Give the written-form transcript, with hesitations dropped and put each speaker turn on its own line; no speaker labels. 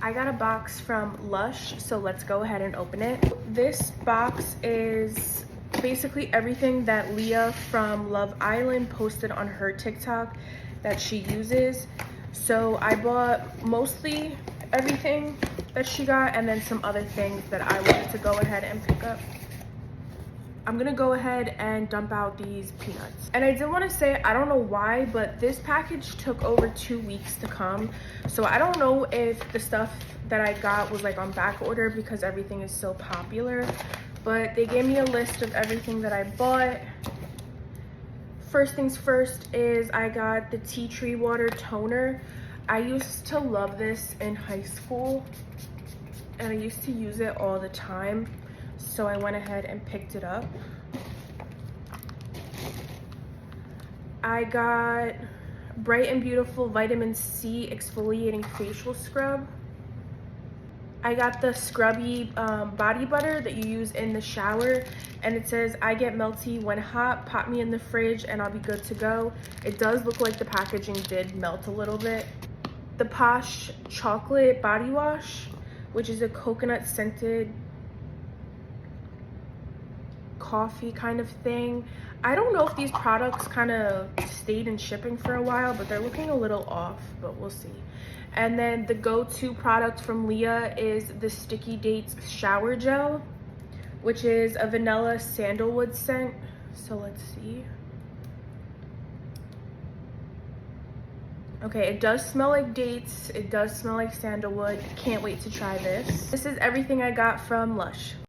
I got a box from Lush, so let's go ahead and open it. This box is basically everything that Leah from Love Island posted on her TikTok that she uses. So I bought mostly everything that she got and then some other things that I wanted to go ahead and pick up. I'm gonna go ahead and dump out these peanuts. And I did want to say, I don't know why, but this package took over 2 weeks to come. So I don't know if the stuff that I got was like on back order because everything is so popular, but they gave me a list of everything that I bought. First things first is I got the tea tree water toner. I used to love this in high school and I used to use it all the time. So I went ahead and picked it up. I got Bright and Beautiful Vitamin C Exfoliating Facial Scrub. I got the scrubby body butter that you use in the shower, and it says, I get melty when hot, pop me in the fridge and I'll be good to go. It does look like the packaging did melt a little bit. The Posh Chocolate Body Wash, which is a coconut scented coffee kind of thing. I don't know if these products kind of stayed in shipping for a while, but they're looking a little off, but we'll see. And then the go-to product from Leah is the Sticky Dates shower gel, which is a vanilla sandalwood scent. So let's see. Okay, it does smell like dates. It does smell like sandalwood. Can't wait to try this. This is everything I got from Lush.